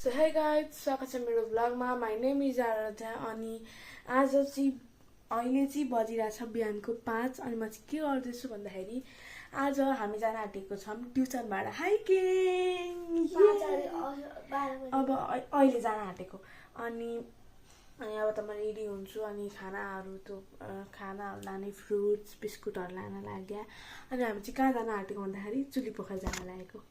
So hey guys, स्वागत छ मेरो भ्लगमा। My name is Aaradhya. अनि आज चाहिँ अहिले चाहिँ बजिरहेछ बिहानको 5 अनि म चाहिँ के गर्दैछु भन्दाखेरि आज हामी जान आँटेको छौँ ट्युसनबाट हाइकिङ। अब अहिले जान आँटेको अनि अब त म रेडी हुन्छु अनि खानाहरू लाने फ्रुट्स बिस्कुटहरू लान लाग्यो। अनि हामी चाहिँ कहाँ जान आँटेको भन्दाखेरि चुली पोखरा जान लागेको।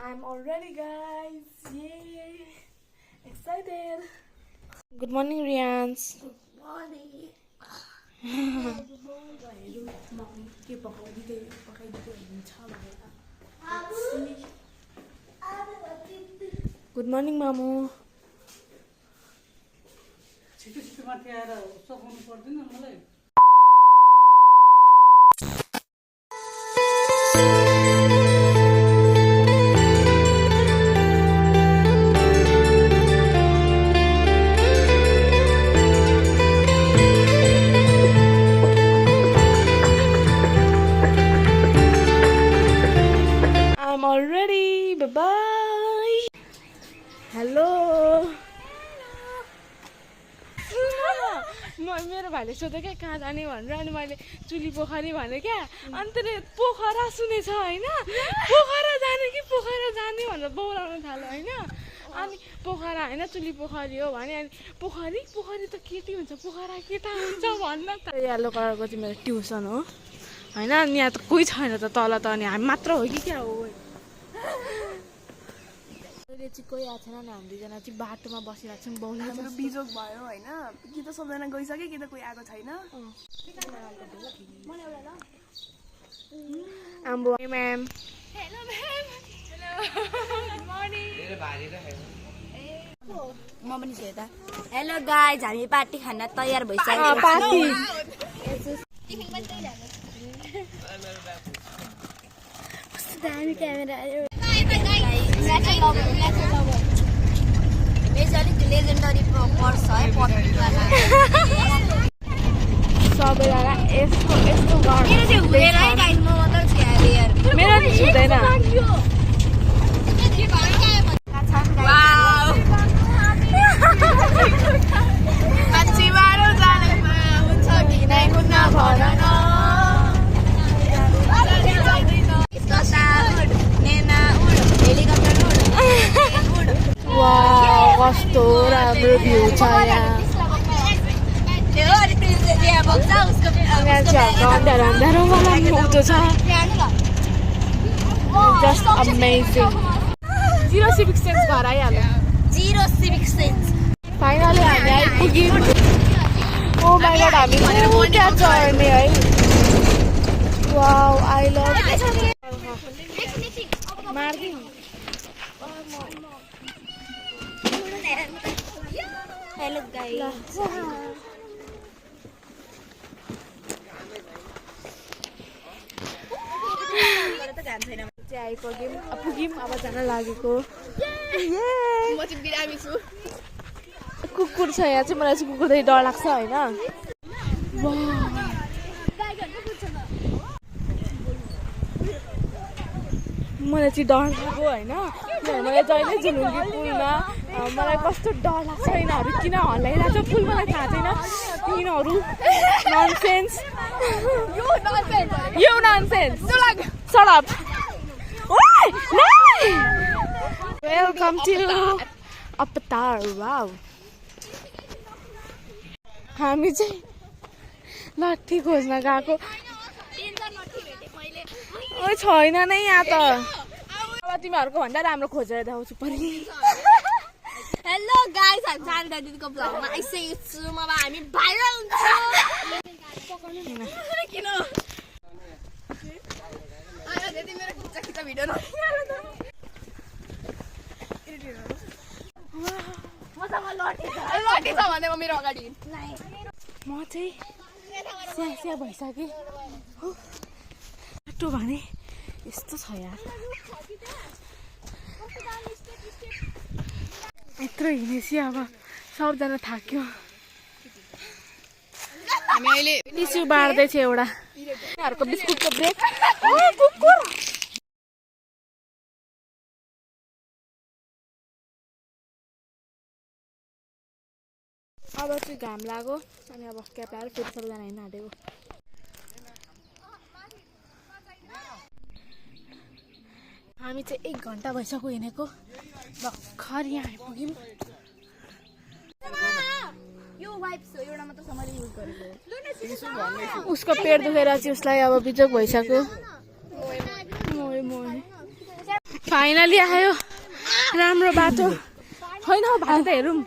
I'm all ready guys. Yay! Excited. Good morning Rians. Good morning. Good morning Mamu. I'm all ready. Bye bye. Hello. मेरो भाइले सोध्यो क्या कहाँ जाने भनेर अनि मैले चुली पोखरी भने क्या। अनि त्यसले पोखरा सुनेछ होइन, पोखरा जाने कि पोखरा जाने भनेर बोलाउन थाल्यो होइन। अनि पोखरा होइन चुली पोखरी हो भने अनि पोखरी त केटी हुन्छ पोखरा केटा हुन्छ भन्न त। येलो कलरको चाहिँ मेरो ट्युसन हो होइन। अनि यहाँ त कोही छैन त तल त अनि हामी मात्र हो कि क्या हो। अहिले चाहिँ कोही आएको छैन नि, हामी दुईजना चाहिँ बाटोमा बसिरहेको छौँ। बाउले बिजोग भयो होइन, कि त सबैजना गइसक्यो कि त कोही आएको छैन। आम्बो ma'am. Hello ma'am. Good morning. म पनि छु यता। हेलो गाइज, हामी पार्टी खान तयार भइसक्यो। पार्टी दामी क्यामेरा आयो। लेजेन्डरी पर्स है पटुवाला। सबैजना यस्तो यस्तो गर्छ। मेरो चाहिँ हुँदैन है गाइज, म मात्र छु यार। मेरो नि छुँदैन। वाउ मान्छे मारो जाने हुन्छ कि नै हुन्न भन न। कस्तो राम्रो भ्यू छ यहाँ। अन्धारो मलाई मोटो छ। Just amazing. 0 सिभिक सेन्स घर आइहाल्यो। 0 सिभिक सेन्स। फाइनली हामी आइपुग्यौँ। ओ माई गॉड, हामी त्यहाँ चढ्ने है। Wow I love. मार्दिङ। Hello guys. पुग्यौँ अब जान लागेको। म चाहिँ बिरामी छु। कुकुर छ यहाँ चाहिँ, मलाई चाहिँ कुकुर देख्दा डर लाग्छ होइन। मलाई चाहिँ डर लाग्यो होइन। मलाई जहिले झुलुङ्गी पुलमा मलाई कस्तो डर लाग्छ। यिनीहरू किन हल्लाइरहेको छ पुल मलाई थाहा छैन। यिनीहरू ननसेन्स। यो nonsense. Shut up. Welcome to Avatar. Wow. हामी चाहिँ लट्ठी खोज्न गएको। ओइ छैन नै यहाँ त। अब तिमीहरूको भन्दा राम्रो खोजेर देखाउँछु पनि। हेलो गाइस, हामी सारिका दिदीको भ्लगमा आइसकेको छु। अब हामी भाइरल हुन्छौँ। किन त्यति मेरो खिच्चा भिडियो लटी छ भने म मेरो अगाडि। म चाहिँ स्या भइसकेँ बाटो भने यस्तो छ यार। यत्रो हिँडेपछि अब सबजना थाक्यो। हामी अहिले टिस्यु बाँड्दैछ एउटा यिनीहरूको बिस्कुटको ब्रेक कुकुर अब चाहिँ घाम लाग्यो अनि अब क्याप लगाएर फेरि सबैजना हिँड्न आँटेको हामी चाहिँ 1 घन्टा भइसक्यो हिँडेको भर्खर यहाँ आइपुग्यौँ यो वाइप्स हो एउटा मात्र मैले युज गरेको उसको पेट दुखेर चाहिँ उसलाई अब बिजोग भइसक्यो फाइनली आयो राम्रो बाटो होइन बाटो त हेरौँ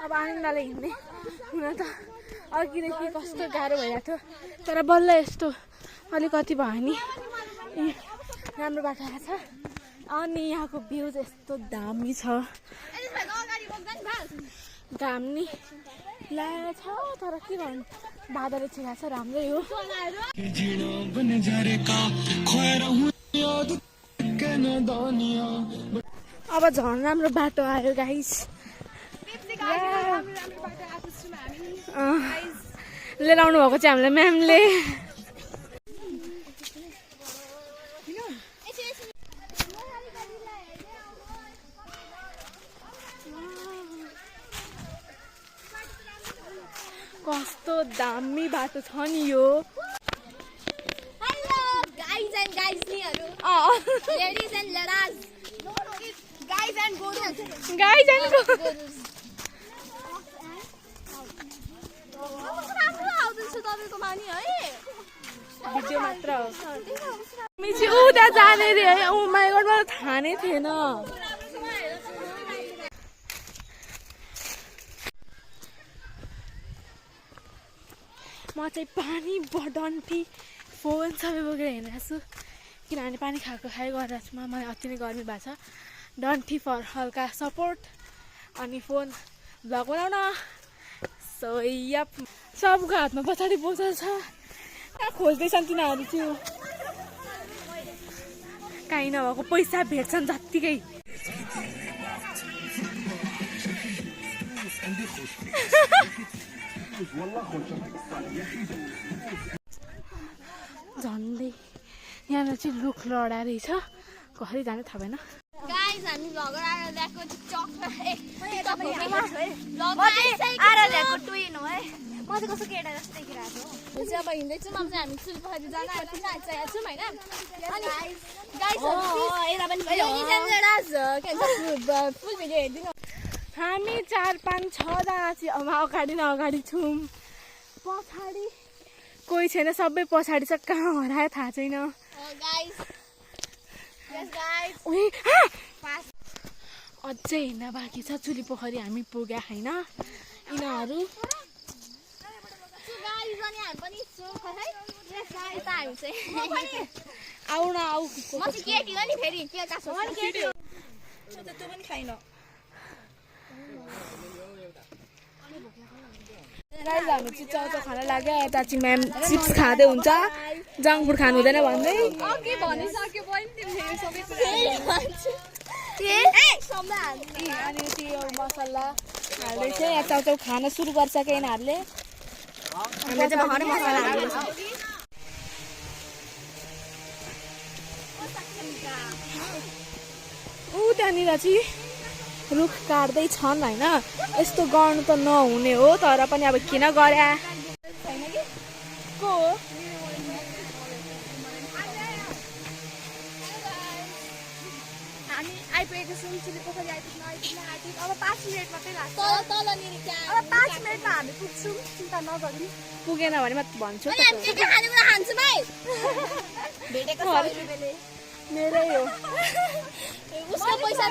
अब आनन्दले हिँड्ने हुन त अघिदेखि कस्तो गाह्रो भइरहेको थियो तर बल्ल यस्तो अलिकति भयो नि राम्रो बाटो आएको छ अनि यहाँको भ्यू चाहिँ यस्तो दामी छ दामी लागेको छ तर के गर्नु बादल छिराएको छ राम्रै हो अब झन् राम्रो बाटो आयो गाइस लिएर आउनु भएको चाहिँ हामीलाई म्यामले कस्तो दामी बाटो छ नि यो हेलो गाइज एन्ड गाइजनीहरु लेडिज एन्ड लडाज गाइज एन्ड गोरुज तपाईको मानी है भिडियो मात्र हो हामी चाहिँ उता जाने रे ओ माय गॉड मलाई थाहा नै थिएन म चाहिँ पानी डन्ठी फोन सबै बोकेर हिँडेको छु किनभने पानी खाएको गरेर छु मलाई अति नै गर्मी भएको छ डन्ठी फर हल्का सपोर्ट अनि फोन भ्लग बनाउन सो यप सबको हातमा पछाडि बोतल छ कहाँ खोज्दैछन् तिनीहरू त्यो काहीँ नभएको पैसा भेट्छन् जत्तिकै झन्डै यहाँनिर चाहिँ रुख लडा रहेछ कसरी जाने थाहा भएन गाइज हामी भ्लगर आएर ल्याएको ट्विन हो है म चाहिँ कस्तो केटा जस्तो देखिरहेको छु चाहिँ अब हिँड्दैछौँ अब चाहिँ हामी चुलपोखरी जान आइपुग्न आइसकेको छौँ होइन अनि फुल भिडियो हेरिदिनु हामी 4, 5, 6 जना चाहिँ अब अगाडि न अगाडि छौँ पछाडि कोही छैन सबै पछाडि छ कहाँ हरायो थाहा छैन अझै हिँड्न बाँकी छ चुलीपोखरी हामी पुग्या होइन यिनीहरू आऊ न आऊ गाइज हामी चाहिँ चाउचाउ खान लाग्यो यता चाहिँ म्याम चिप्स खाँदै हुन्छ जङ्क फुड खानु हुँदैन भन्दै अनि त्यो मसला हाल्दैछ यहाँ चाउचाउ खान सुरु गरिसक्यो यिनीहरूले हामीले चाहिँ भर्खरै मसला हाल्दैछ ऊ त्यहाँनिर चाहिँ रुख काट्दै छन् होइन यस्तो गर्नु त नहुने हो तर पनि अब किन गरे को हामी आइपुगेको छौँ चुलीपोखरी आइपुग्न अब 5 मिनट मात्रै लाग्छ अब 5 मिनटमा हामी पुग्छौँ चिन्ता नगरौँ पुगेन भने म भन्छु भेटेको मेरै हो उसको पैसा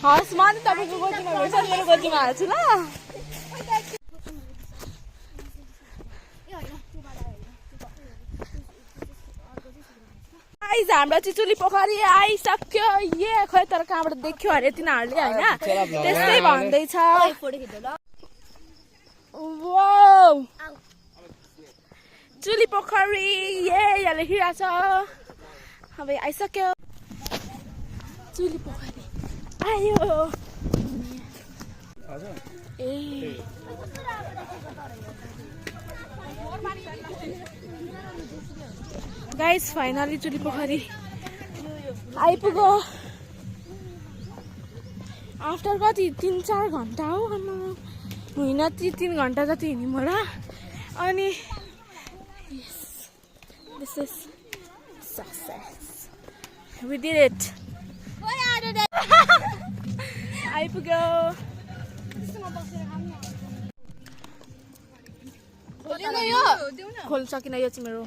हस् म नि तपाईँको गोजीमा भेट्छ मेरो गोजीमा हाल्छु ल गाइस हाम्रो चाहिँ चुलीपोखरी आइसक्यो खोइ तर कहाँबाट देख्यो अरे तिनीहरूले होइन त्यस्तै भन्दैछ चुली पोखरी यहाँ लेखिरहेछ अब आइसक्यो चुली पोखरी आयो ए गाइस फाइनली चुली पोखरी आइपुग्यो आफ्टर कति 3-4 घन्टा हो होइन 3 घन्टा जति हिँड्यौँ होला अनि this is success we did it आइपुग्यो खोल्न सकिन यो चाहिँ मेरो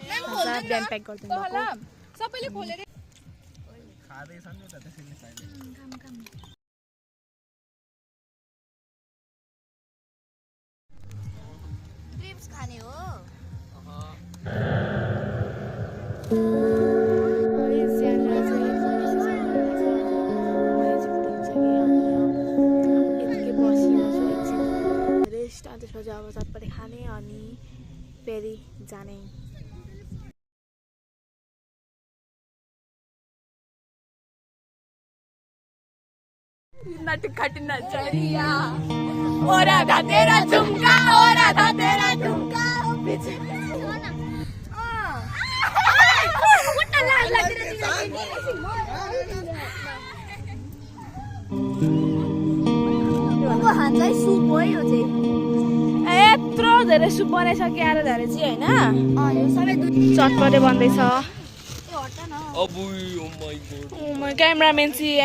ब्यान्ड प्याक गरिदिनु सबैले खोलेर ड्रिप्स खाने हो रेस्ट अनि त्यसपछि अब चटपटी खाने अनि फेरि जाने नटखटना चढ़िया ओरा था तेरा झुमका ओरा था तेरा झुमका यत्रो धेरै सुप बनाइसकेर धेरै चाहिँ होइन चटपटे बन्दैछ क्यामेराम्यान चाहिँ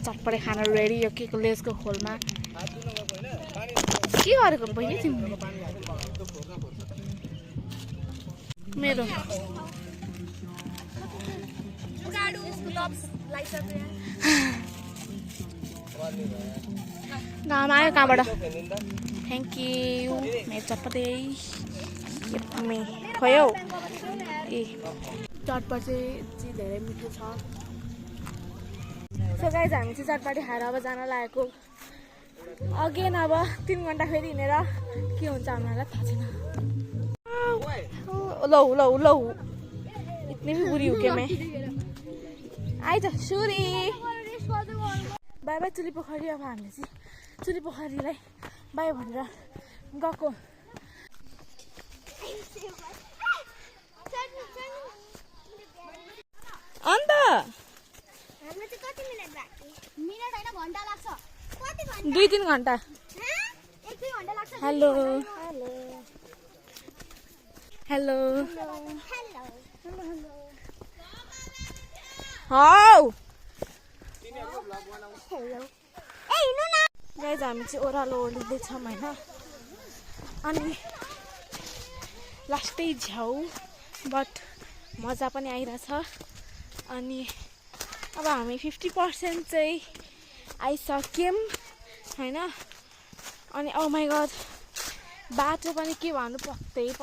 चटपटे खाना रेडी यो के को लेसको खोलमा के गरेको बहिनी तिमीले मेरो नाम आयो कहाँबाट थ्याङ्क यू मेरो चटपटे खयो ए चटपट चाहिँ धेरै मिठो छ सो गाइज हामी चाहिँ चटपटी खाएर अब जान लागेको अगेन अब 3 घन्टा फेरि हिँडेर के हुन्छ हामीलाई थाहा छैन लौ लौ लौ इतनी भी बुरी हो क्या मैं आइज सुरी बाई बाई चुली पोखरी अब हामीले चाहिँ चुली पोखरीलाई बाई भनेर गएको अन्त 2-3 घन्टा हेलो हेलो हौ गाइज हामी चाहिँ ओह्रालो ओर्लिँदैछौँ होइन अनि लास्टै झ्याउ बट मजा पनि आइरहेछ अनि अब हामी 50% चाहिँ आइसक्यौँ होइन अनि ओ माई गड बाटो पनि के भन्नु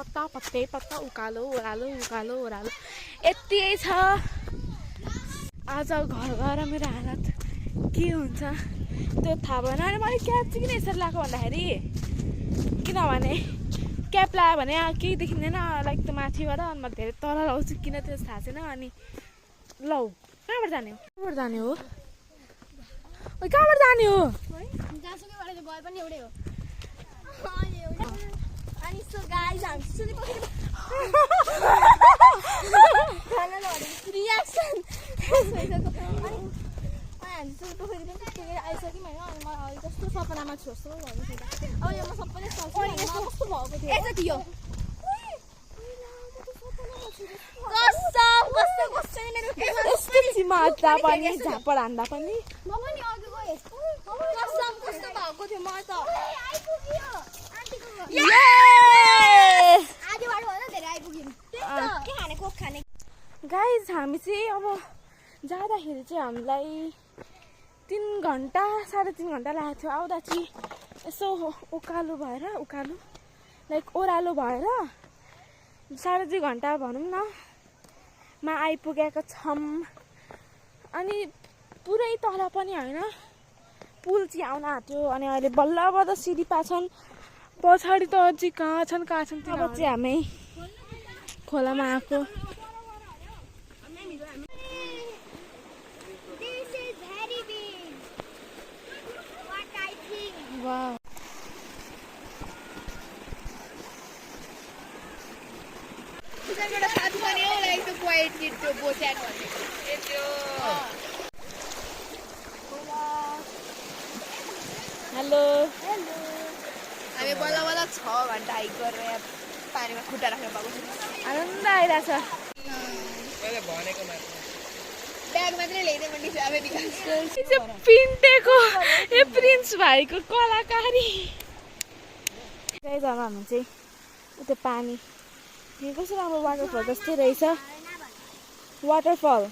पत्ता उकालो ओह्रालो यति छ आज घर गएर मेरो हालत के हुन्छ त्यो थाहा भएन अनि मैले क्याब चाहिँ किन यसरी लगाएको भन्दाखेरि किनभने क्याब लगायो भने केही देखिँदैन लाइक त्यो माथिबाट अनि म धेरै तल लाउँछु किन त्यो थाहा छैन अनि लौ कहाँबाट जाने हो कहाँबाट जाने हो अनि सो गाइस हामी चुली पोखरी रियाक्सन हामी चुली पोखरी पनि पुगेर आइसक्यौँ होइन अनि मलाई अहिले कस्तो सपनामा छु जस्तो भइसक्यो अब यो म सबैले सोच्छु कस्तो भएको थियो यस्तो थियो कस्तो मेरो मात्रा पनि झापड हान्दा पनि म पनि अघि गएँ कस्तो भएको थियो म त गाइज हामी चाहिँ अब जाँदाखेरि चाहिँ हामीलाई 3 घन्टा 3.5 घन्टा लागेको थियो आउँदा चाहिँ यसो उकालो लाइक ओह्रालो भएर 2.5 घन्टा भनौँ न मा आइपुगेको छौँ अनि पुरै तल पनि होइन पुल चाहिँ आउन आँट्यो अनि अहिले बल्ल बल्ल सिडी पाछन् पछाडि त अझै कहाँ छन् अब चाहिँ हामी खोलामा आएको वाह हेलो हामी बल्ल बल्ल 6 घन्टा हाइक गरेर यहाँ पानीमा खुट्टा राख्न पाएको छु आनन्द आइरहेछ ब्याग मात्रै ल्याइदिएँ मैले पिन्टेको ए प्रिन्स भाइको कलाकारी गाइज अब हामी चाहिँ उता पानी यो कस्तो राम्रो वाटरफल जस्तै रहेछ वाटरफल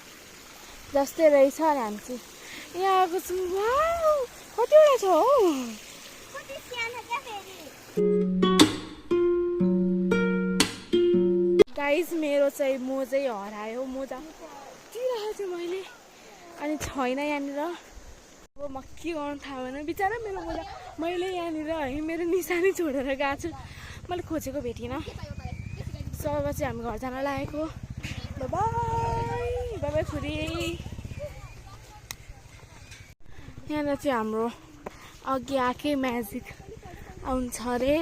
जस्तै रहेछ अनि हामी चाहिँ यहाँ आएको छौँ वाउ कतिवटा छ हौ गाइज मेरो चाहिँ मोजै हरायो मोजा दिइरहेको छु मैले अनि छैन यहाँनिर अब म के गर्नु थाहा भएन बिचरा मेरो मोजा मैले यहाँनिर है मेरो निशानी छोडेर गएको छु मैले खोजेको भेटिनँ सो अब चाहिँ हामी घर जान लागेको बाई बाई छोरी यहाँनिर चाहिँ हाम्रो अघि आएकै म्याजिक आउँछ अरे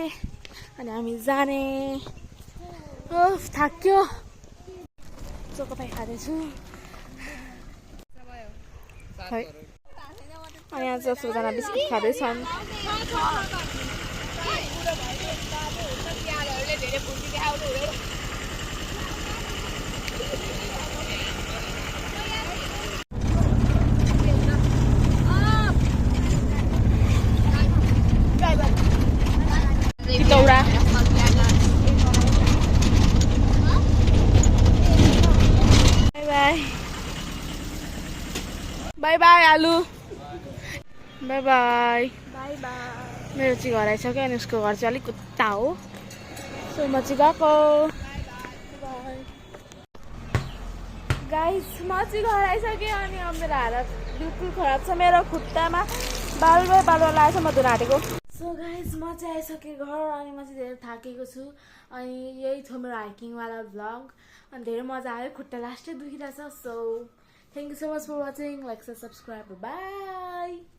अनि हामी जाने ओफ थाक्यो चोकोपाई खाँदैछु खै अनि यहाँ चाहिँ सबैजना बिस्कुट खाँदैछन् चितौरा बाई बाई आलु बाई बाई मेरो चाहिँ घर आइसक्यो अनि उसको घर चाहिँ अलिक उता हो सो म चाहिँ गएको गाइस म चाहिँ घर आइसकेँ अनि अब मेरो हालत बिल्कुल खराब छ मेरो खुट्टामा बाल लागेको छ म धुन आँटेको सो गाइस म चाहिँ आइसकेँ घर अनि म चाहिँ धेरै थाकेको छु अनि यही थियो मेरो हाइकिङवाला भ्लग अनि धेरै मजा आयो खुट्टा लास्टै दुखिरहेछ so thank you so much for watching like subscribe bye